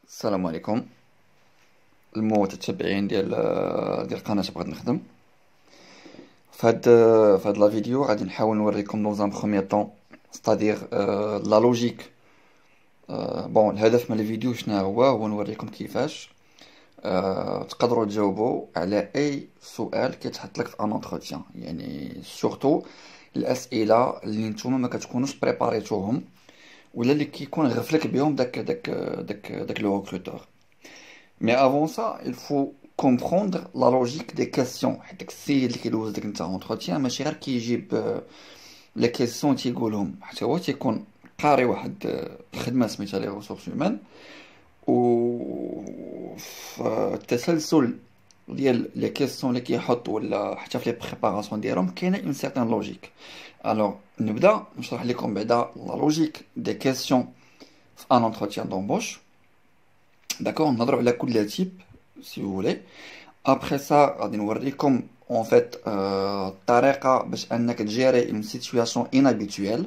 السلام عليكم المتتبعين ديال قناة بغيت نخدم في هاد لا فيديو غادي نحاول نوريكم dans un premier temps c'est-à-dire la logique بون الهدف من الفيديو شنو هو نوريكم كيفاش تقدروا تجاوبوا على اي سؤال كيتحط لك في ان انتروتيان يعني سورتو الاسئله اللي نتوما ما كتكونوش بريباريتوهم ولا اللي كيكون غفلك بهم داك لو recruteur. Mais avant ça, il faut comprendre la logique des questions. حيت السيد اللي كيدوز ديك نتا اونتروتيان ماشي غير كيجيب لي كيسيون تيقولهم، حتى هو تيكون قاري واحد الخدمه سميتها لي ريسورس هيومان، و في التسلسل ديال لي كيسيون اللي كيحط ولا حتى في لي بريباراسيون ديالهم كاينه اون سيرتان لوجيك. الوغ نبدا نشرح لكم بعدا لا لوجيك دي كيسيون في ان انتروتيان دومبوش. D'accord, on a la coup de la type, si vous voulez. Après ça, غادي نوريكم en fait طريقة باش انك تجيري une situation inhabituelle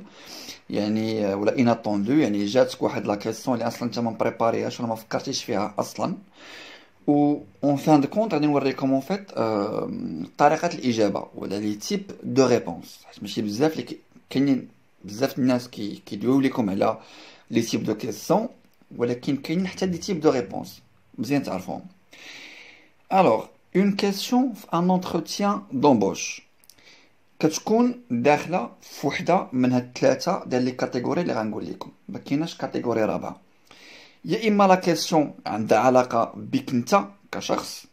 يعني ولا inattendue، يعني جاتك واحد لا كيسيون اللي اصلا انت ما مبريباريهاش ولا ما فكرتيش فيها اصلا، و en fin de compte غادي نوريكم en fait طريقة الإجابة ولا لي تيب دو ريبونس، حيت ماشي بزاف اللي كاينين بزاف الناس كيدويو لكم على لي تيب دو كيسيون، ولكن كاين حتى دي تيب دو ريبونس مزيان تعرفوهم. الوغ اون كيسيون في ان انتروتيان دومبوش كتكون داخله في وحده من هاد الثلاثه ديال لي كاتيجوري اللي غنقول لكم، ما كايناش كاتيجوري رابعه. يا اما لا كيسيون عندها علاقه بك انت كشخص،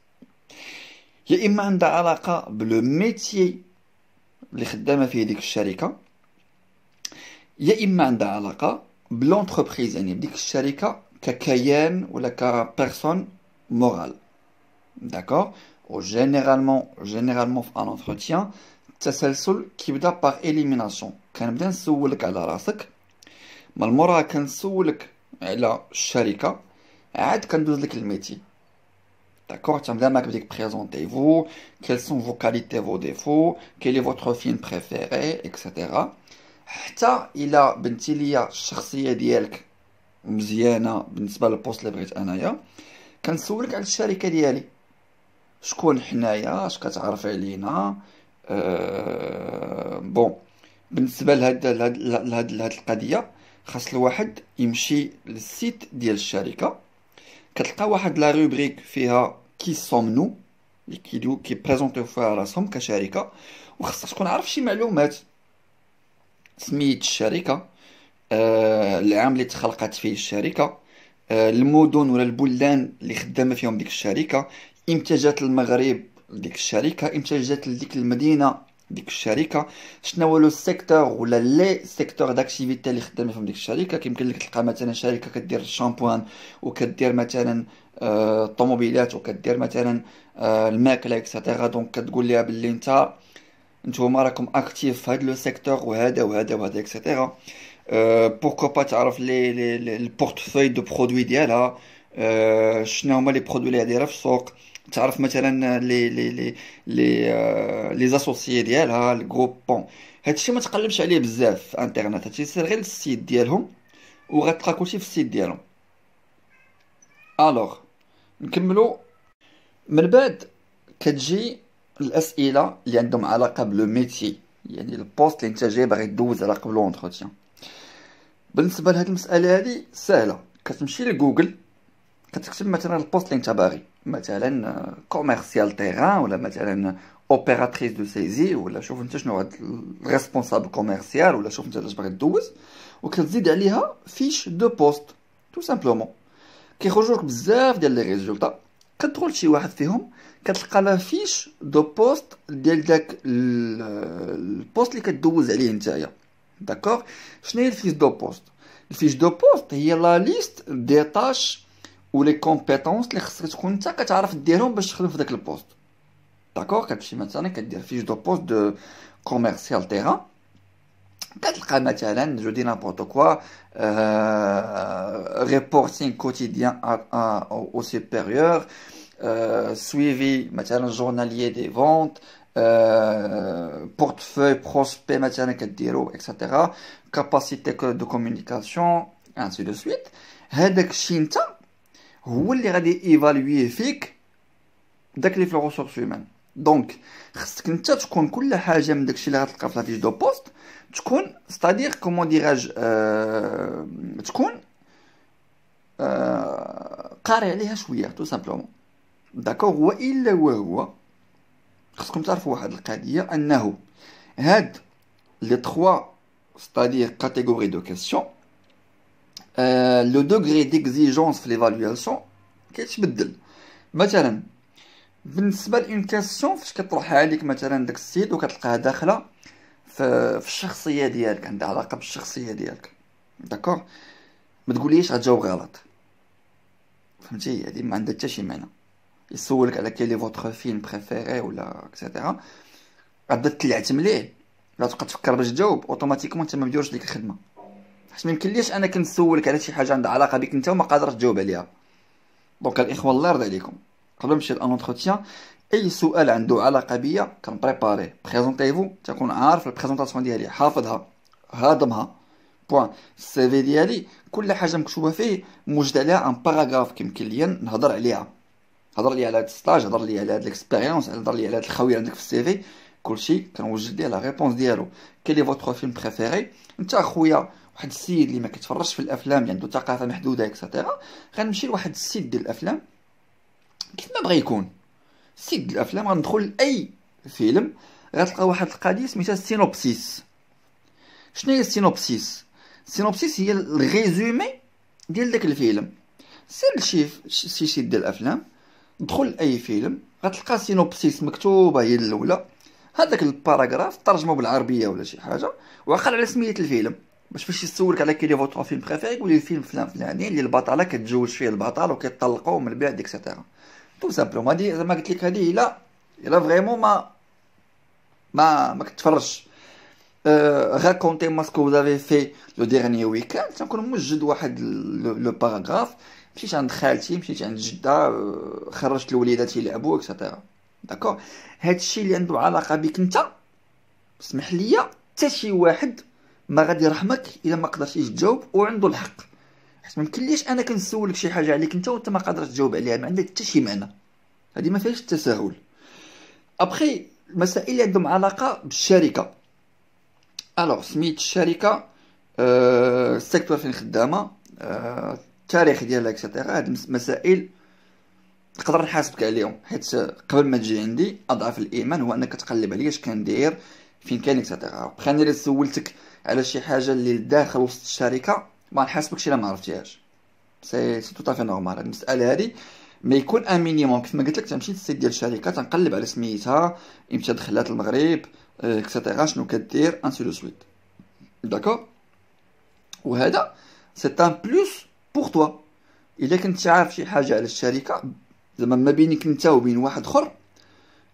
يا اما عندها علاقه بلو ميتيي اللي خدامه فيه ديك الشركه، يا اما عندها علاقه بلونتربريز يعني بديك الشركه ككيان ولا كبيرسون مورال. داكور، و جينيرالمون في ان انتروتيان التسلسل كيبدا باغ اليميناسيون، كنبدا نسولك على راسك، من موراها كنسولك على الشركه، عاد كندوز لك الميتي. D'accord, تنبدا معاك بديك بريزونتيفو، quelles sont vos qualités, vos défauts, quel est votre film préféré, etc. حتى الا بنتي ليا الشخصيه ديالك مزيانه بالنسبه للبوست اللي بغيت انايا، كنسولك على الشركه ديالي، شكون حنايا، اش كتعرف علينا. بون بالنسبه لهاد القضيه خاص الواحد يمشي للسيت ديال الشركه، كتلقى واحد لا روبريك فيها كي سوم نو اللي كي بريزونطيو فيها راسهم كشركه، وخاصك تكون عارف شي معلومات، سميت الشركه، العام اللي تخلقت فيه الشركه، المدن ولا البلدان اللي خدامه فيهم ديك الشركه، امتى جات المغرب ديك الشركه، امتى جات لديك المدينه ديك الشركه، شنو هو لو سيكتور ولا لي سيكتور داكتيفيتي اللي خدامه فيهم ديك الشركه. كيمكن لك تلقى مثلا شركه كدير الشامبوان وكدير مثلا الطوموبيلات وكدير مثلا الماكله اكسيتيرا، دونك كتقول ليها باللي نتوما راكم اكتيف في هذا لو سيكتور وهذا وهذا وهذا اكسيتيرا. بوركو با تعرف لي البورتفوي دو برودوي ديالها، شنو هما لي برودوي اللي دايره في السوق، تعرف مثلا لي زاسوسيي ديالها الجروب. بون هادشي ما تقلبش عليه بزاف في انترنت، هادشي سير غير للسيت ديالهم وغتلقى كلشي في السيت ديالهم. الوغ نكملو من بعد، كتجي الاسئله اللي عندهم علاقه بلو ميتي يعني البوست اللي انت جاي باغي دوز على قبل لونتروتيان. بالنسبه لهاد المساله هادي سهله، كتمشي لجوجل كتكتب مثلا البوست اللي انت باغي، مثلا كوميرسيال تيران ولا مثلا اوبيراتريس دو سيزي، ولا شوف انت شنو هاد الريسبونسابل كوميرسيال، ولا شوف انت اش باغي دوز، وكتزيد عليها فيش دو بوست تو سامبلومون. كيخرجوك بزاف ديال لي ريزولطا، كتدخل شي واحد فيهم كتلقى لا فيش دو بوست ديال داك البوست اللي كدوز عليه نتايا. داكوغ، شنو هي الفيش دو بوست؟ الفيش دو بوست هي لا ليست دي طاش و لي كومبيتونس اللي خصك تكون انت كتعرف ديرهم باش تخدم في داك البوست. داكوغ، كتمشي مثلا كدير فيش دو بوست دو كوميرسيال تيران، كتلقى مثلا جو دي نابورت كوا ريبورتينغ كوتيديان او سوبيريور، suivi مثلا journalier des ventes، portefeuille prospect مثلا كديرو etc. capacité de communication ainsi de suite. هذاك الشيء انت هو اللي غادي ايفالوي فيك داك اللي في الريسورس هيومان. دونك خصك انت تكون كل حاجه من داكشي اللي غتلقى في لا فيش دو بوست تكون ستادير كومون ديراج تكون قاري عليها شويه تو سامبلومون. داكوغ. والا وهو خصكم تعرفوا واحد القضيه انه هاد لي 3 ستادير كاتيجوري دو كيسيون لو دوغري ديكزيجونس في ليفالواسيون كيتبدل. مثلا بالنسبه لون كاستيون فاش كطرحها عليك مثلا داك السيد وكتلقاها داخله في الشخصيه ديالك، عندها علاقه بالشخصيه ديالك، داكوغ، ما تقوليش غتجاوب غلط، فهمتي؟ هادي ما عندها حتى شي معنى. يسولك على كاين لي فوتر فيلم بريفيري ولا اكسيتيرا، غتبدا تلعت مليح، غتبقى تفكر باش تجاوب اوتوماتيكمون انت ما مديروش ديك الخدمه، حيت ما يمكنليش انا كنسولك على شي حاجه عندها علاقه بك انت وما قادرش تجاوب عليها. دونك الاخوه الله يرضي عليكم، قبل ما نمشي للانتروتيان اي سؤال عنده علاقه بيا كنبريباري بريزونطيفو، تكون عارف البريزونطاسيون ديالي، حافظها هاضمها بوان. السي في ديالي كل حاجه مكتوبه فيه موجد عليها ان باراغراف كيمكن ليا نهضر عليها، هضر لي على هاد ستاج، هضر لي على هاد ليكسبيريونس، هضر لي على هاد الخاويه عندك في السي في، كلشي كنوجد ليه لا ريبونس ديالو. كاين لي فوتر فيلم بريفيري، انت اخويا واحد السيد اللي ما كيتفرجش في الافلام اللي عنده ثقافه محدوده اكسيتيرا، غنمشي لواحد السيت ديال الافلام كيف ما بغى يكون سيت ديال الافلام، غندخل لاي فيلم غتلقى واحد القضيه سميتها السينوبسيس. شنو هي السينوبسيس؟ السينوبسيس هي الريزومي ديال داك الفيلم. سير شي سيت ديال الافلام، دخل لاي فيلم غتلقى سينوبسيس مكتوبه هي الاولى، هذاك الباراغراف ترجمه بالعربيه ولا شي حاجه وعقل على سميه الفيلم، باش فاش يسولك على كاين لي فوتر فيلم بريفيري يقول لي الفيلم فلان فلاني اللي البطله كتزوج فيه البطل وكيطلقوا من بعد اكسيتيرا. تو سامبلومون هادي زعما قلت لك هادي الا فريمون ما كتفرجش racontez moi ce que vous avez fait le dernier week-end، تنكون موجد واحد لو باراغراف، مشيت عند خالتي، مشيت عند جده، خرجت الوليدات يلعبوا اكسيتيرا. داكوغ. هادشي اللي عنده علاقه بك انت، اسمح لي، حتى شي واحد ما غادي يرحمك الا ما قدرتيش تجاوب، وعنده الحق، حيت ما يمكنليش انا كنسولك شي حاجه عليك انت وانت ما قادرش تجاوب عليها، ما عندها حتى شي معنى، هذه ما فيهاش التساهل. ابخي المسائل اللي عندهم علاقه بالشركه، الوغ سميت الشركه، السيكتور فين خدامه، التاريخ ديالها اكسيتيرا. هاد مسائل نقدر نحاسبك عليهم، حيت قبل ما تجي عندي اضعف الايمان هو انك تقلب عليا اش كندير فين كاين اكسيتيرا. بخي انا الا سولتك على شي حاجه اللي داخل وسط الشركه ما نحاسبكش الا ما عرفتيهاش، سي تو طافي نورمال. هاد المساله هادي ما يكون ان مينيموم، كيف ما قلت لك تمشي للسيت ديال الشركه تنقلب على سميتها، امتى دخلات المغرب اكسيتيرا، شنو كدير انسي دو سويت. داكوغ. وهذا سي ان بلوس بور توا الا كنت عارف شي حاجه على الشركه، زعما ما بينك انت وبين واحد اخر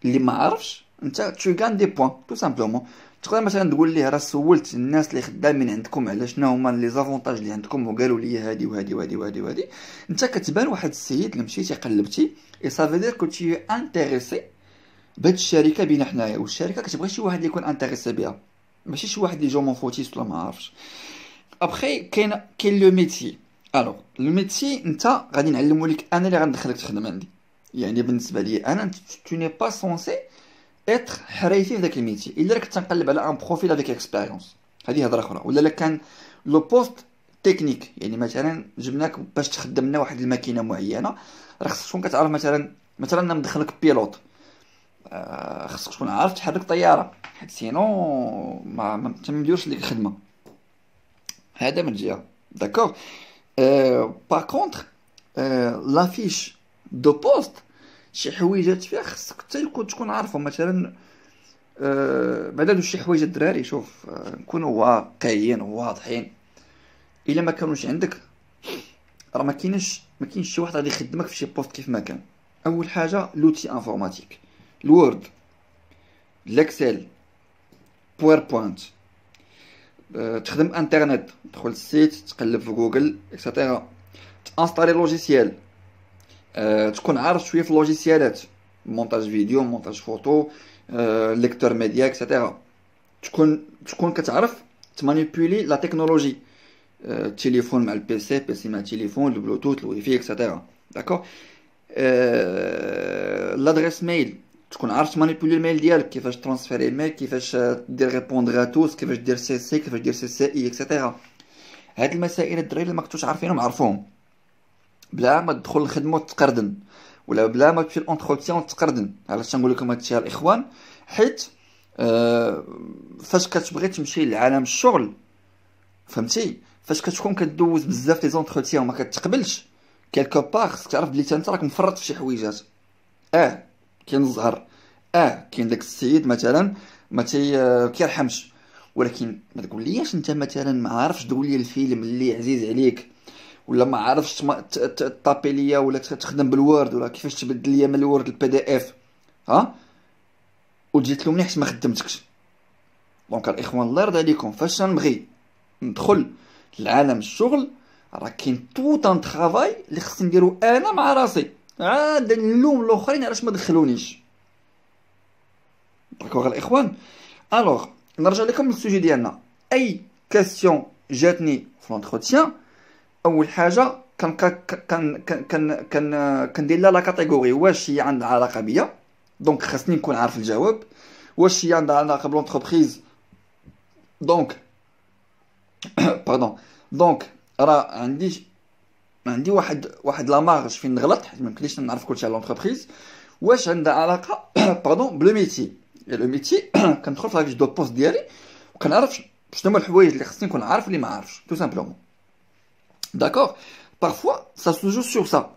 اللي ما عارفش، انت تو غان دي بوين تو سامبلومون. تقدر مثلا تقول ليه راه سولت الناس اللي خدامين عندكم على شنو هما لي زافونتاج اللي عندكم وقالوا لي هادي وهادي وهادي وهادي وهادي، انت كتبان واحد السيد اللي مشيتي قلبتي اي سافي دير كو تي انتريسي بهاد الشركه بينا حنايا، والشركه كتبغي شي واحد اللي يكون انتريسي بها، ماشي شي واحد اللي جو مون فوتيس ولا ما عارفش. ابخي كاين لو ميتي. الوغ لو ميتي انت غادي نعلمو لك انا اللي غندخلك تخدم عندي، يعني بالنسبه لي انا تو ني با سونسي اتر حريفي في داك الميتي الا راك تنقلب على ان بروفيل افيك اكسبيريونس، هذه هضره اخرى. ولا كان لو بوست تكنيك، يعني مثلا جبناك باش تخدم لنا واحد الماكينه معينه، راه خصك تكون كتعرف مثلا انا مدخلك بيلوت، خصك تكون عارف تحرك طياره، حيت سينو ما نديروش ليك الخدمه. هذا من جهه. داكوغ. باغ كونطخ لافيش دو بوست شي حويجات فيها خصك حتى تكون عارفهم. مثلا بعدا دوك شي حوايج الدراري، شوف نكونوا واقعيين وواضحين، الا ما كانوش عندك راه ما كاينش شي واحد غادي يخدمك في شي بوست كيف ما كان. اول حاجه لوتي انفورماتيك، الوورد، الاكسل، باوربوينت، تخدم انترنت، تدخل السيت تقلب في جوجل اكسيتيرا، تانستالي لوجيسيال، تكون عارف شويه في اللوجيسيالات، مونتاج فيديو، مونتاج فوتو، ليكتور ميديا اكسيتيرا، تكون كتعرف تمانيبيولي لا تكنولوجي، التليفون مع البيسي، بيسي مع التليفون، البلوتوث، الوايفاي اكسيتيرا. داكوغ. l'adresse mail تكون عارف تمانيبيولي الميل ديالك، كيفاش ترانسفيري الميل، كيفاش دير ريبوندر ا توس، كيفاش دير سي سي، كيفاش دير سي سي اي اكسيتيرا. هاد المسائل الدراري اللي ما كنتوش عارفينهم عرفوهم، بلا ما تدخل الخدمه وتقردن، ولا بلا ما تمشي لونتروتيان وتقردن. علاش تنقول لكم هادشي الاخوان؟ حيت فاش كتبغي تمشي لعالم الشغل، فهمتي، فاش كتكون كدوز بزاف لي زونتروتيان وما كتقبلش كيلكو باغ، خصك تعرف بلي انت راك مفرط في شي حويجات. كاين الزهر، كاين داك السيد مثلا ما كيرحمش، ولكن ما تقوليش انت مثلا ما عارفش تقول لي الفيلم اللي عزيز عليك، ولا ما عارفش طابي ليا، ولا تخدم بالوورد، ولا كيفاش تبدل ليا من الوورد للبي دي اف، وتجي تلومني حيت ما خدمتكش. دونك الاخوان الله يرضي عليكم، فاش نبغي ندخل لعالم الشغل راه كاين توت ان طرافاي اللي خصني نديرو انا مع راسي، عاد نلوم الاخرين علاش ما دخلونيش. داكوغ الاخوان. الوغ نرجع لكم للسوجي ديالنا. اي كاستيون جاتني في لونتروتيان، اول حاجه كندير لها لا كاتيجوري، واش هي عندها علاقه بيا، دونك خاصني نكون عارف الجواب. واش هي عندها علاقه بلونتربريز، دونك باردون، دونك راه عندي واحد لا مارج فين نغلط، حيت ما يمكنليش نعرف كلشي على لونتربريز. واش عندها علاقه باردون بلو ميتي، لو ميتي كندخل في لافيش دو بوست ديالي وكنعرف شنو هما الحوايج اللي خصني نكون عارف اللي ما عارفش، تو سامبلومون. داكوغ. بارفوا سا سو جو سور سا،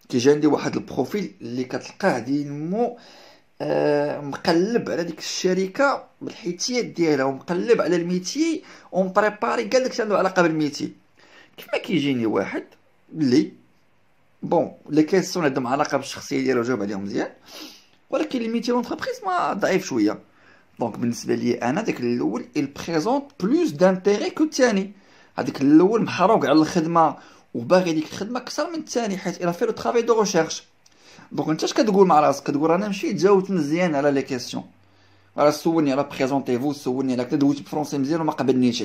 كيجي عندي واحد البروفيل اللي كتلقاه ديما مقلب على ديك الشركه بالحيتيات ديالها، ومقلب على الميتي، ومبريباري كاع داكشي عنده علاقه بالميتي. كيما كيجيني واحد اللي بون لي كيسيون عندهم علاقه بالشخصيه ديالو جاوب عليهم مزيان، ولكن الميتي لونتربريز ما ضعيف شويه. دونك بالنسبه لي انا داك الاول il بريزونط بلوس دانتيري كو الثاني. هذاك الاول محروق على الخدمه وباغي ديك الخدمه اكثر من الثاني، حيت الى في لو طرافاي دو ريشيرش. دونك انت اش كتقول مع راسك؟ كتقول انا مشيت جاوبت مزيان على لي كيسيون، راه سولني على بريزونتيفو، سولني على كدا، دوزت بالفرونسي مزيان وما قبلنيش.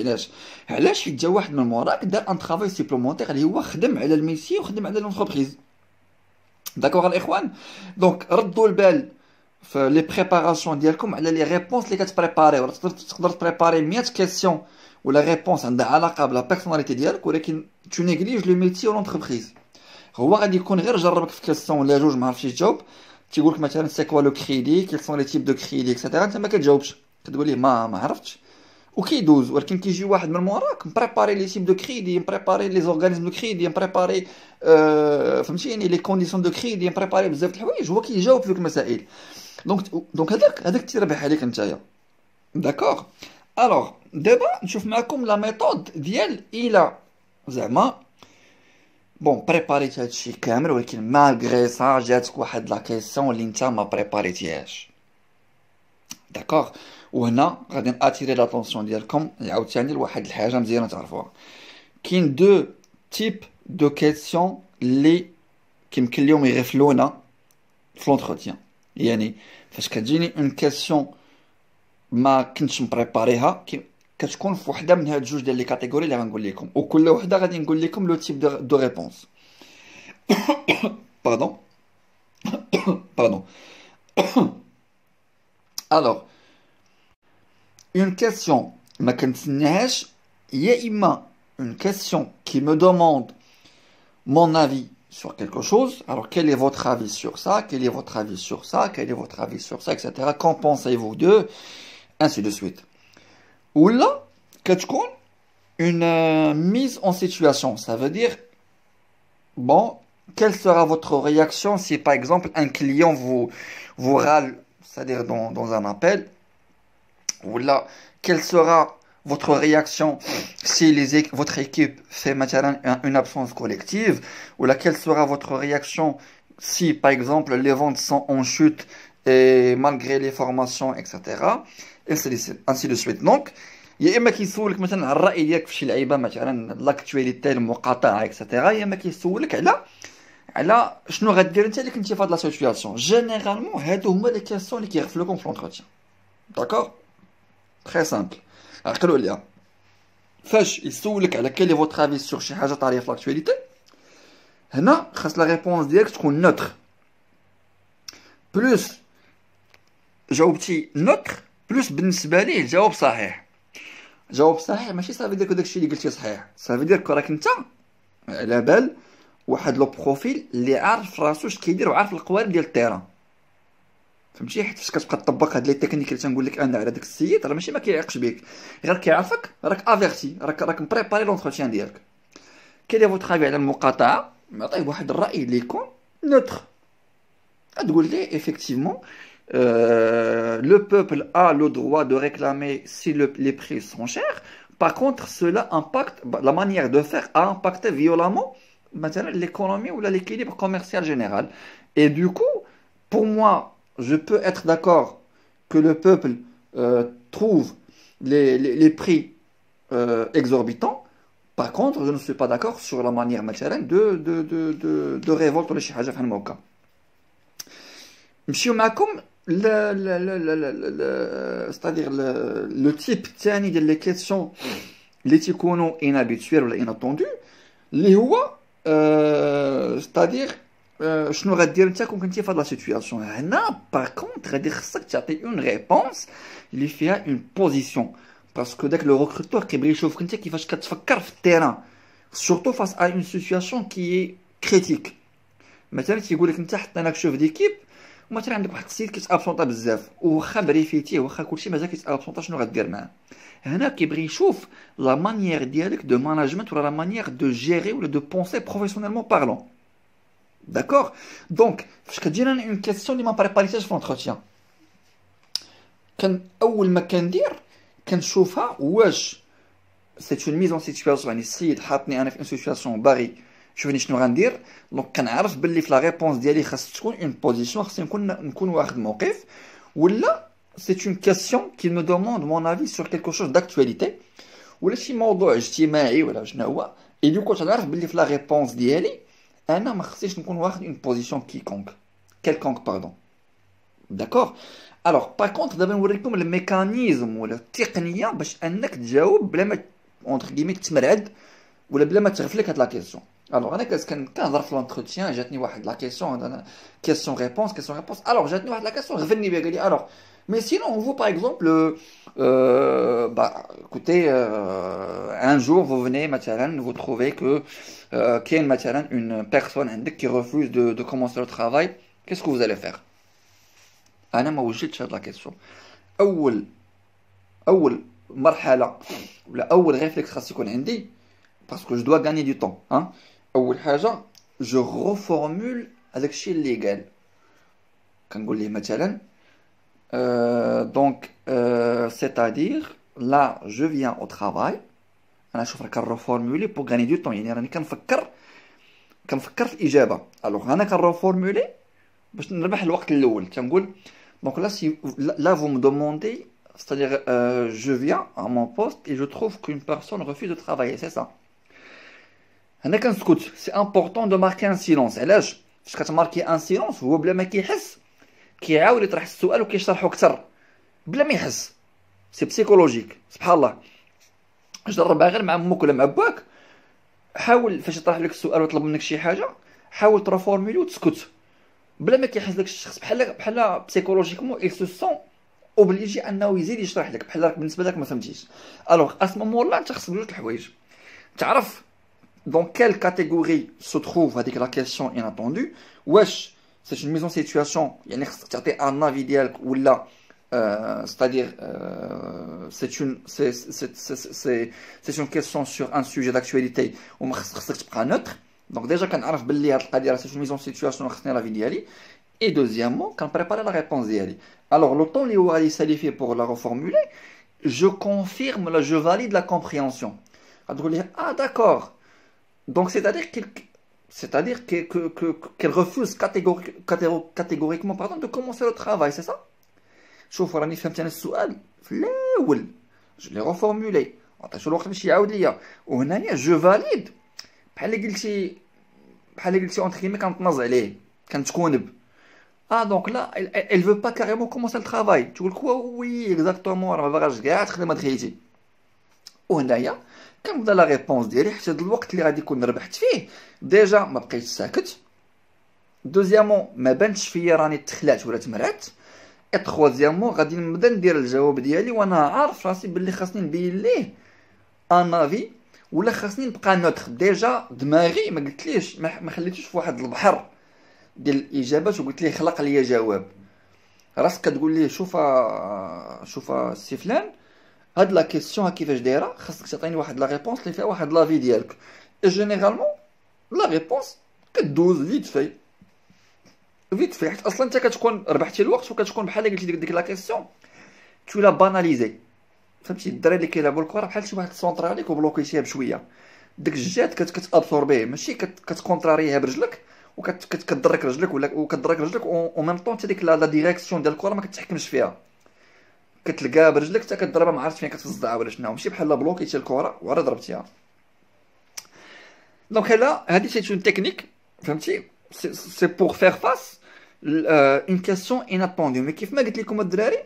علاش حيت جا واحد من موراك دار ان طرافاي سيبلومونتير اللي هو خدم على الميسي وخدم على لونتربريز. داكوغ الاخوان. دونك ردوا البال في لي بريباراسيون ديالكم على لي ريبونس اللي كتبريباري، ولا تقدر تبريباري 100 كيسيون ولا ريبونس عندها علاقه بلا بيرسوناليتي ديالك، ولكن تو نيغليج لو ميتي و لونتربريز. هو غادي يكون غير جربك في كيسيون ولا جوج ما عرفتش تجاوب، تيقول لك مثلا سي كوا لو كريدي، كيل سون لي تيب دو كريدي اكسيتيرا، انت ما كتجاوبش، كتقول ليه ما عرفتش وكيدوز. ولكن كيجي واحد من موراك مبريباري لي تيب دو كريدي، مبريباري لي زورغانيزم دو كريدي، مبريباري فهمتيني لي كونديسيون دو كريدي، مبريباري بزاف د الحوايج، هو كيجاوب فيك المسائل. دونك هذاك تيربح عليك نتايا. داكوغ. الوغ دابا نشوف معكم لا ميثود ديال الى زعما بون بريباريت هادشي كامل، ولكن مالغري سا جاتك واحد لا كيسيون اللي نتا ما بريباريتيهاش. داكوغ. وهنا غادي ناتيري لاتونسيون ديالكم عاوتاني لواحد الحاجه مزيانه تعرفوها. كاين دو تيب دو كيسيون اللي كيمكن لهم يغفلونا في لونتروتيان. يعني فاش كتجيني اون كيسيون ما كنتش مبريباريها، كتكون في وحده من هاد جوج ديال لي كاتيجوري اللي غنقول لكم، وكل وحده غادي نقول لكم لو تيب دو ريبونس. باردون باردون. الوغ une question ما كنتسناهاش، يا اما une question qui me demande mon avis sur quelque chose. Alors quel est votre avis sur ça, quel est votre avis sur ça, quel est votre avis sur ça, etc. Qu'en pensez-vous de, ainsi de suite. Ou là كتكون une mise en situation, ça veut dire bon, quelle sera votre réaction si par exemple un client vous râle, c'est-à-dire dans un appel. Ou là, quelle sera votre réaction si votre équipe fait maintenant une absence collective. Ou là, quelle sera votre réaction si par exemple les ventes sont en chute et malgré les formations, etc. ainsi de suite. Donc يا اما كيسولك مثلا على الراي ديالك في شي لعيبه مثلا لاكتواليتي المقاطعه اكسيتيرا، يا اما كيسولك على شنو غدير انت اللي كنتي في هاد لا سيتوياسيون. جينيرالمون هادو هما لي كيسيون اللي كيغفلوكم في لونتروتيان. داكوغ. تري سامبل، عقلوا عليها. فاش يسولك على كيلي فوتر افي سور شي حاجه طاريه في لاكتواليتي، هنا خاص لا ريبونس ديالك تكون نوتر بلوس جاوبتي نوتر بلوس بالنسبه ليه الجواب صحيح. جواب صحيح ماشي صافي دير داكشي اللي قلتي صحيح، صافي دير راك انت على بال واحد لو بروفيل اللي عارف راسو اش كيدير وعارف القوالب ديال التيران، فهمتي؟ حيت فاش كتبقى تطبق هاد لي تكنيك اللي تنقول لك انا على داك السيد راه ماشي ما كيعيقش بك، غير كيعرفك راك افيرتي، راك مبريباري لونتروتيان ديالك. كيدير فو ترافي على المقاطعه نعطيه واحد الراي اللي يكون نوتر، تقول ليه effectivement le peuple a le droit de réclamer si les prix sont chers. Par contre, cela impacte, la manière de faire a impacté violemment l'économie ou l'équilibre commercial général. Et du coup, pour moi, je peux être d'accord que le peuple trouve les prix exorbitants. Par contre, je ne suis pas d'accord sur la manière de révolte ولا شي حاجة في هالموقع. نمشيو معكم c'est-à-dire le type الثاني ديال لي كيسيون اللي تيكونوا inhabituels ولا inattendus اللي هو c'est-à-dire شنو غدير انت كون كنتي في هاد لا سيتوياسيون. هنا باغ كونطخ غادي خصك تعطي اون ريبونس اللي فيها اون بوزيسيون، باسكو داك لو ريكروتور كيبغي يشوفك انت كيفاش كتفكر في التيران سورتو فاس ا اون سيتوياسيون كي كريتيك. مثلا تيقول لك انت حطيناك شوف ديكيب ومثلا عندك واحد السيد كيتابسونطا بزاف وواخا بريفيتيه واخا كلشي مازال كيتابسونطا، شنو غدير معاه؟ هنا كيبغي يشوف لا مانيير ديالك دو ماناجمنت ولا لا مانيير دو جيري ولا دو بونسي بروفيسيونيلمون بارلون. داكوغ دونك فاش كتجينا اون كيسيون اللي ما بريباريتهاش في لونتروتيان، كان اول ما كندير كنشوفها واش سي اون ميز اون سيتوياسيون، يعني السيد حاطني انا في اون سيتوياسيون باغي شوفني شنو غندير. دونك كنعرف باللي في لا ريبونس ديالي خاص تكون اون بوزيسيون، خاصني نكون واخد موقف، ولا سي اون كيسيون كي مو دوموند مون افي سور كيلكو شوز داكتواليتي ولا شي موضوع اجتماعي ولا شنو هو. اي دوكو تنعرف باللي في لا ريبونس ديالي انا ما خصنيش نكون واخد اون بوزيسيون كيلكونك باردون. داكوغ الوغ باغ كونطخ دابا نوريكم الميكانيزم ولا التقنيه باش انك تجاوب بلا ما اونتر كيمي تمرعد ولا بلا ما تغفلك هاد لا كيسيون. الوغ انا كنهضر في لونتروتيان جاتني واحد لا كيسيون، انا كيسيون ريبونس الوغ جاتني واحد لا كيسيون غفلني بها، قال لي الوغ mais sinon vous par exemple bah écoutez un jour vous venez مثلا vous trouvez que كاين مثلا une personne عندك qui refuse de commencer le travail, qu'est-ce que vous allez faire؟ انا ما وجدتش هاد لا كيسيون. اول مرحله ولا اول ريفلكس خاص يكون عندي باسكو جو دوا غاني دو طون ها، اول حاجه جو ريفورمول هذاك الشيء اللي قال. كنقول ليه مثلا دونك c'est-à-dire là je viens au travail، انا شوف راه كنريفورمولي بو غاني دو طون، يعني راني كنفكر في الاجابه. الوغ انا كنريفورمولي باش نربح الوقت الاول. تنقول دونك là vous me demandez c'est-à-dire je viens à mon poste et je trouve qu'une personne refuse de travailler, c'est ça. هنا كنسكت. سي امبورطون دو ماركي ان سيلونس. علاش؟ فاش كتماركي ان سيلونس هو بلا ما كيحس كيعاود يطرح السؤال وكيشرحو اكثر بلا ما يحس. سي بسيكولوجيك سبحان الله. جربها غير مع امك ولا مع باك، حاول فاش يطرح لك السؤال ويطلب منك شي حاجه حاول ترافورميلي وتسكت بلا ما كيحس داك الشخص بحال بسيكولوجيكمون il se sent اوبليجي انه يزيد يشرح لك بحال راك بالنسبه لك ما فهمتيش. الوغ اسمو لا انت خصك جوج الحوايج تعرف dans quelle catégorie se trouve هذيك la question inattendue. واش c'est une mise en situation يعني خصك تعطي ان افي ديالك ولا c'est-à-dire c'est une question sur un sujet d'actualité وما خصك تبقى neutre. دونك ديجا كنعرف باللي هاد القضيه راه c'est une mise en situation خصني لافي ديالي. Et deuxièmement كنبريباري la réponse ديالي. Alors le temps اللي هو غادي يسالي pour la reformuler, je confirme là je valide la compréhension. غتقول لي ah d'accord. Donc, c'est-à-dire qu'elle refuse catégoriquement pardon, de commencer le travail, c'est ça? شوف راني فهمت انا السؤال في الاول جو لي ريفورمولي عطيتو الوقت باش يعاود ليا، وهنايا جو فاليد بحال قلتي اونتر كيمي كنتناز عليه كنتكونب. دونك لا elle veut pas carrément commencer le travail. تقول لك وي اكزاكتومون راه ما باغاش كاع تخدم هاد خيتي. وهنايا كنبدا لا ريبونس ديالي حتى هاد الوقت اللي غادي نكون ربحت فيه ديجا ما بقيتش ساكت. دوزيامون ما بانش فيا راني تخلعت ولا تمرعت. اي تخوازيامون غادي نبدا ندير الجواب ديالي وانا عارف راسي باللي خاصني نبين ليه ان افي ولا خاصني نبقى نوتر. ديجا دماغي ما قلتليش ما خليتوش في واحد البحر ديال الاجابات وقلت ليه خلق لي جواب. راسك كتقول ليه شوف سي فلان هاد لا كيسيون كيفاش دايره خاصك تعطيني واحد لا ريبونس اللي فيها واحد لافي ديالك. اي جينيرالمون لا ريبونس كدوز فيت في حيت اصلا انت كتكون ربحتي الوقت وكتكون بحال قلتي ديك لا كيسيون تو لا باناليزي. فهمتي الدراري اللي كيلعبوا الكره بحال شي واحد سونطر عليك وبلوكيتيها بشويه ديك الجهات كتابسوربيه ماشي كتكونتراريها برجلك وكتدرك رجلك ولا كتدرك رجلك او ميم طون حتى ديك لا ديريكسيون ديال الكره ما كتحكمش فيها كتلقاها برجلك حتى كضربها ما عرفتش فين كتصدع ولا شنو ماشي بحال بلوكيتي الكره وعاد ضربتيها. دونك هادي سي اون تكنيك فهمتي سي بور فير فاس اون كيسيون اناتوندي. مي كيف ما قلت لكم الدراري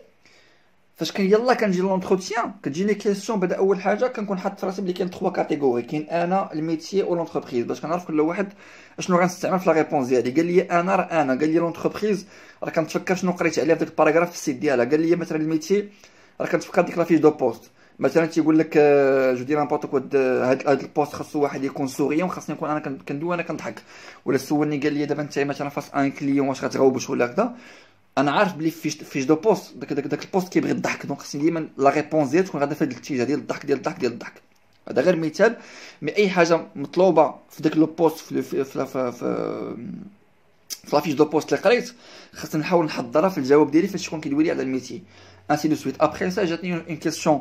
فاش يلا كنجي لونتروتيان كتجيني كيسيون بعدا اول حاجه كنكون حاط في راسي بلي كاين 3 كاتيجوري كاين انا الميتيي و لونتربريز باش كنعرف كل واحد اشنو غنستعمل في لا ريبونس ديالي. قال لي انا قال لي لونتربريز راه كنتفكر شنو قريت عليها في ديك الباراغراف في السيت ديالها. قال لي مثلا الميتيي راه كنتفكر ديك لا فيش دو بوست مثلا تيقول لك جو دي نامبورط كو هاد البوست خاصو واحد يكون سوريون خاصني نكون انا كندوي انا كنضحك. ولا سولني قال لي دابا انت مثلا فاس ان كليون واش غتغوبش ولا هكذا انا عارف بلي فيش دو بوست داك البوست كيبغي الضحك دونك خصني ديما لا ريبونس ديالي تكون غادا في هذا الاتجاه ديال الضحك. هذا غير مثال. مي اي حاجه مطلوبه في داك لو بوست في لافيش دو بوست اللي قريت خاصني نحاول نحضرها في الجواب ديالي فاش يكون كيدوي لي على الميتي انسي دو سويت. ابخي سا جاتني اون كيسيون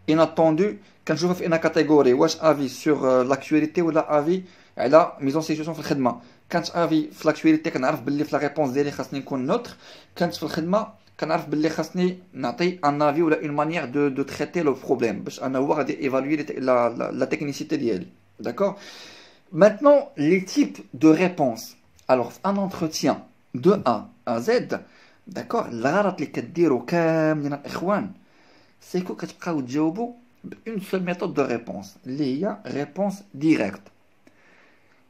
اناتوندو كنشوفها في انا كاتيجوري واش افي سور لاكtualité ولا افي على ميزون سيتواسيون في الخدمه. كانت افي في لاكtualité كنعرف باللي في لا ريبونس ديالي خاصني نكون نوتر. كانت في الخدمه كنعرف باللي خاصني نعطي ان افي ولا اون مانيير دو تريتي لو بروبليم باش انا هو غادي ايفالوي لا تكنيسيتي ديالي. داكور maintenant les types de réponses. alors un entretien de A à Z داكور الغلط اللي كديروا كاملين الاخوان سيكو كتبقاو تجاوبوا بون سول ميثود دو ريبونس اللي هي ريبونس ديريكت.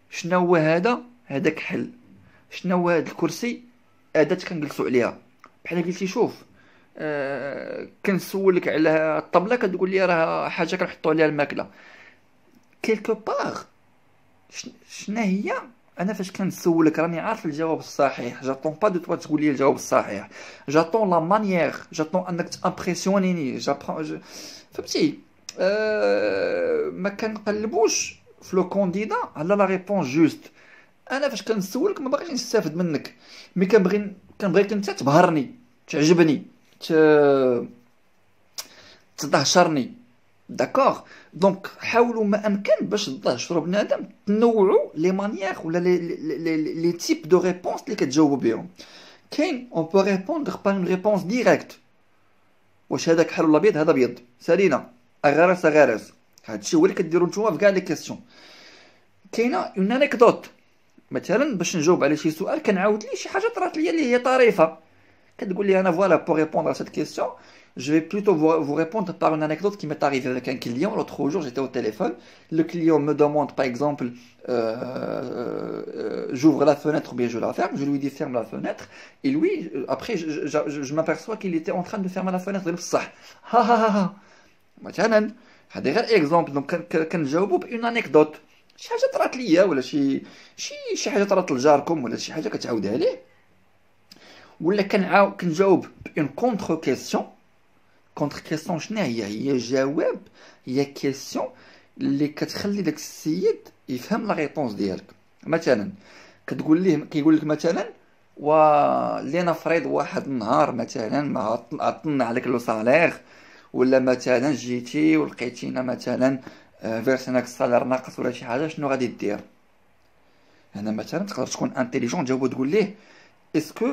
شنو هو هذاك حل شنو هو هذا الكرسي اداه كنجلسوا عليها بحال قلتي شوف كنسولك على الطبله كتقول لي راه حاجه كنحطوا عليها الماكله كيلكو باغ. شنو هي انا فاش كنسولك راني عارف الجواب الصحيح. جاتون با دو توا تقول لي الجواب الصحيح جاتون لا مانيير جاتون انك تامبرسيونيني فهمتي. ما كنقلبوش في لو كونديدا على لا ريبونس جوست. انا فاش كنسولك ما باغيش نستافد منك مي كنبغيك انت تبهرني تعجبني تدهشرني. داكوغ دونك حاولوا ما امكن باش تدهشروا بنادم تنوعوا لي مانيير ولا لي تيب دو ريبونس اللي كتجاوبوا بهم. كاين اون بو ريبوندر با اون ريبونس ديريكت واش هذاك حل ولا ابيض هذا ابيض سالينا غرس هادشي هو اللي كديروا نتوما في كاع لي كيسيون. كاينه اون انيكدوت مثلا باش نجاوب على شي سؤال كنعاود ليه شي حاجه طرات ليا اللي هي طريفه كتقول لي انا فوالا بور ريبوندر à cette question je vais plutôt vous répondre par une anecdote qui m'est arrivée avec un client. L'autre jour j'étais au téléphone, le client me demande par exemple j'ouvre la fenêtre ou bien je la ferme, je lui dis ferme la fenêtre et lui après je m'aperçois qu'il était en train de fermer la fenêtre بصح ha ha ha مثلا هذا غير اكزومبل. دونك كنجاوبوا بان انيكدوت شي حاجه طرات ليا ولا شي حاجه طرات لجاركم ولا شي حاجه كتعاودها ليه ولا كنجاوب بان كونتر كيسيون. كونتر كيسيون شنو هي جواب هي كيسيون اللي كتخلي داك السيد يفهم لا ريبونس ديالك. مثلا كتقول ليه كيقول لك مثلا لينا فريد واحد النهار مثلا ما عطلنا عليك لو صالير ولا مثلا جيتي ولقيتينا مثلا فيرسيناك الصالير ناقص ولا شي حاجه شنو غادي دير. هنا مثلا تقدر تكون انتيليجون تجاوب وتقول ليه اسكو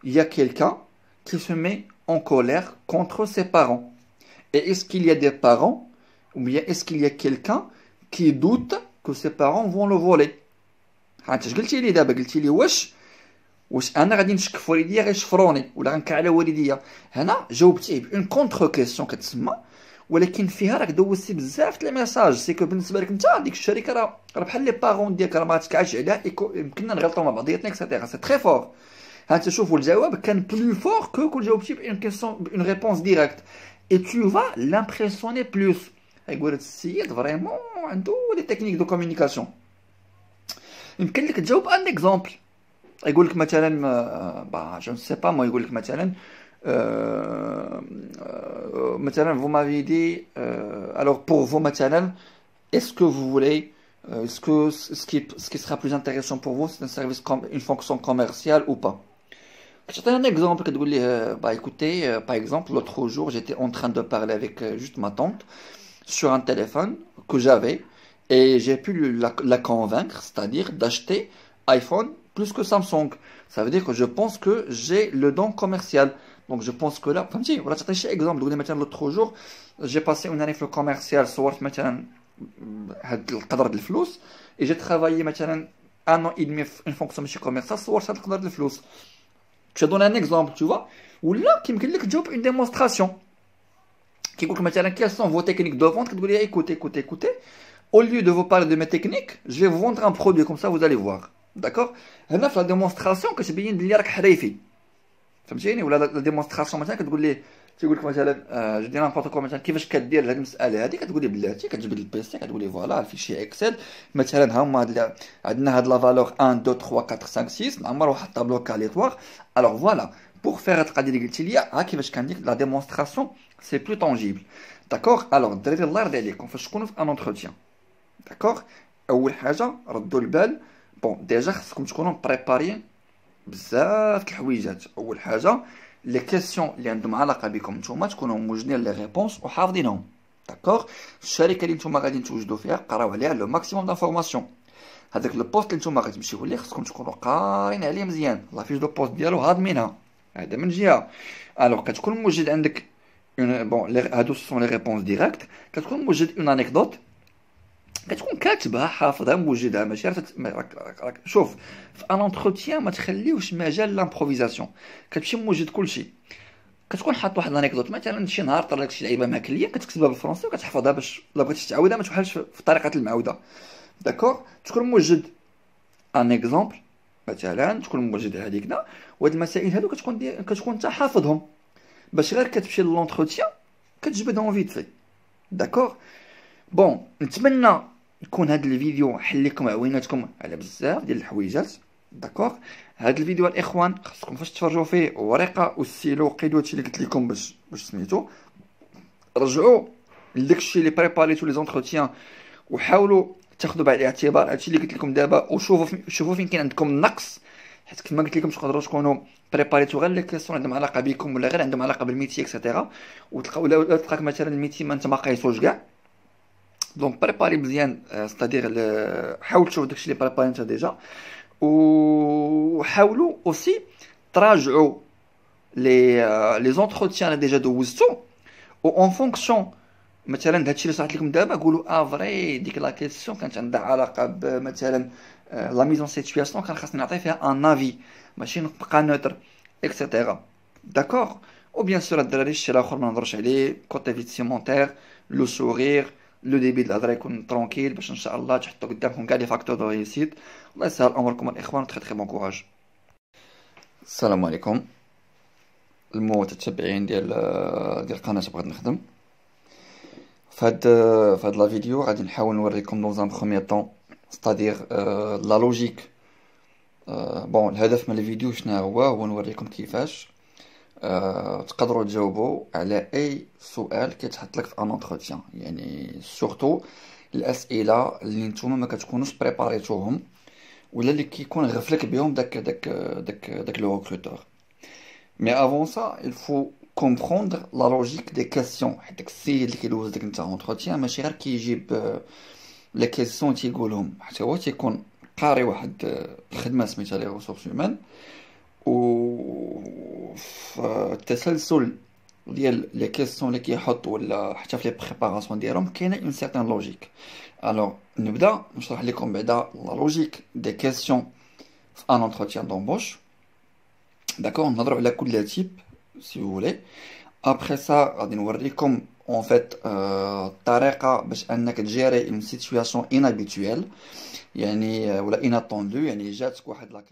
y a quelqu'un qui se met en colère contre ses parents et est-ce qu'il y a des parents ou bien est-ce qu'il y a quelqu'un qui doute que ses parents vont le voler. انت قلتي لي دابا قلتي لي واش انا غادي نشك في والديا غيشفروني ولا غنكع على والديا. هنا جاوبتيه بون كونتر كيسيون كتسمى ولكن فيها راك دوزتي بزاف د لي ميساج. سي كو بالنسبه لك انت ديك الشركه راه بحال لي بارون ديالك راه ما غاتكعش عليها، يمكننا نغلطوا مع بعضياتنا اكسيتيرا. سي تري فور. ها انت شوفوا الجواب كان بلو فور كون جاوبتي بان كيسيون بان ريبونس ديريكت اي تو فا لامبريسيوني بلوس. يقول هذا السيد فريمون عنده دي تكنيك دو كومونيكاسيون. يمكن لك تجاوب ان اكزومبل. يقول لك مثلا جو سي با ما، يقول لك مثلا مثلا vous m'avez dit alors pour vous مثلا est-ce que vous voulez est-ce que ce qui sera plus intéressant pour vous c'est un service comme une fonction commerciale ou pas. كتعطي un exemple كتقول ليه bah écoutez par exemple l'autre jour j'étais en train de parler avec juste ma tante sur un téléphone que j'avais et j'ai pu la convaincre, c'est-à-dire d'acheter iPhone plus que Samsung. Ça veut dire que je pense que j'ai le don commercial. Donc je pense que là, فهمتي ولا تعطي شي exemple تقول لي مثلا l'autre jour j'ai passé une année في الكوميرسيال صورت مثلا هاد القدر د الفلوس et j'ai travaillé مثلا un an et demi في une fonction ماشي commerciale صورت هاد القدر د الفلوس. Tu donnes un exemple, tu vois. ولا كيمكن لك تجاوب une démonstration. كيقول لك مثلا quelles sont vos techniques de vente كتقول لي écoutez au lieu de vous parler de mes techniques je vais vous vendre un produit comme ça vous allez voir. D'accord. هنا في لا ديمونستراسيون كتبين بلي راك حريفي فهمتيني. ولا لا ديمونستراسيون مثلا كتقول ليه تيقول لك مثلا جو دي نامبورط كو مثلا كيفاش كدير هذه المساله هذه كتقول لي بلاتي كتجبد البيسي كتقول لي فوالا الفيشي اكسل مثلا ها هما عندنا هاد لا فالور 1 2 3 4 5 6 نعمر واحد الطابلو كاليتوار. الوغ فوالا بور فير هاد القضيه اللي قلتي لي ها كيفاش كندير لا ديمونستراسيون سي بلو طونجيبل. داكوغ. الوغ الدراري الله يرضي عليكم فاش تكونوا في ان اونتروتيان داكوغ اول حاجه ردوا البال بون ديجا خصكم تكونوا بريباريين بزاف د الحويجات. اول حاجه لي كيسيون اللي عندهم علاقه بكم نتوما تكونوا موجدين لي ريبونس وحافظينهم. داكوغ. الشركه اللي نتوما غادي توجدوا فيها قراو عليها لو ماكسيموم دانفورماسيون. هذاك لو بوست اللي نتوما غتمشيو ليه خصكم تكونوا قارين عليه مزيان لا فيش دو بوست ديالو هاضمينها. هذا من جهه. الوغ كتكون موجد عندك بون هادو سون لي ريبونس ديريكت. كتكون موجد اون انيكدوت كتكون كاتبها حافظها موجدها ماشي راك شوف في ان انتروتيان ما تخليوش مجال لامبروفيزاسيون. كتمشي موجد كلشي. كتكون حاط واحد الانيكدوت مثلا شي نهار طرا لك شي لعيبه مع كليان كتكتبها بالفرنسي وكتحفظها باش لا بغيتي تعاودها ما توحلش في طريقه المعوده. داكوغ. تكون موجد ان اكزومبل مثلا تكون موجد هذيكنا وهاد المسائل هادو كتكون انت حافظهم باش غير كتمشي للونتروتيان كتجبدهم فيت في. داكوغ. بون نتمنى يكون هذا الفيديو حل لكم عويناتكم على بزاف ديال الحويجات. داكوغ. هذا الفيديو الاخوان خصكم فاش تفرجوا فيه ورقه والسيلو قيدوا هادشي اللي قلت لكم باش سميتو رجعوا لداكشي اللي بريباريتو لي زونتروتيان وحاولوا تاخذوا بعين الاعتبار هادشي اللي قلت لكم دابا وشوفوا فين كاين عندكم نقص حيت كما قلت لكم تقدروا تكونوا بريباريتو غير لي كيسيون عندهم علاقه بكم ولا غير عندهم علاقه بالميتي اكسيتيرا وتلقاو تلقاك مثلا الميتي ما انت ما قايسوش كاع. دونك بريباري مزيان ستادير حاول تشوف داكشي اللي بريباري انت ديجا وحاولوا اوسي تراجعوا لي زونتروتيان اللي ديجا دوزتو و اون فونكسيون مثلا هادشي اللي صرات لكم دابا قولوا فري ديك لا كيسيون كانت عندها علاقه بمثلا لا ميزون سيتوياسيون كان خاصني نعطي فيها ان افي ماشي نبقى نوتر اكسيتيرا. داكوغ. و بيان سور الدراري الشيء الاخر ما نهضرش عليه كوتي فيتسيمونتير لو سورير لو ديبي د الهضره يكون ترونكيل باش ان شاء الله تحطوا قدامكم كاع لي فاكتور دو ريسيت. الله يسهل اموركم الاخوان. تري بون كوراج. السلام عليكم المتتبعين ديال القناه بغيت نخدم فهاد لا فيديو غادي نحاول نوريكم دون ان بروميير طون ستادير لا لوجيك. بون الهدف من الفيديو شنو هو نوريكم كيفاش تقدروا تجاوبوا على اي سؤال كيتحط لك في ان انتروتيان يعني سورتو الاسئله اللي نتوما ما كتكونوش بريباريتوهم ولا اللي كيكون غفلك بهم داك لو ريكروتور. مي افون سا il faut comprendre la logique des questions. حيت داك السيد اللي كيدوز ديك نتا انتروتيان ماشي غير كيجيب لي كيسيون تيقولهم حتى هو تيكون قاري واحد الخدمه سميتها لي ريسورس هيومان و التسلسل ديال لي كيسيون اللي كيحط ولا حتى في لي بريباراسيون ديالهم كاينه اون سيرتان لوجيك. الوغ نبدا نشرح لكم بعدا لا لوجيك دي كيسيون في ان انتروتيان دومبوش. داكور. نهضروا على كل تيب سي فو فولي. ابري سا غادي نوريكم en fait الطريقة باش انك تجيري une situation inhabituelle يعني ولا inattendue يعني جاتك واحد لا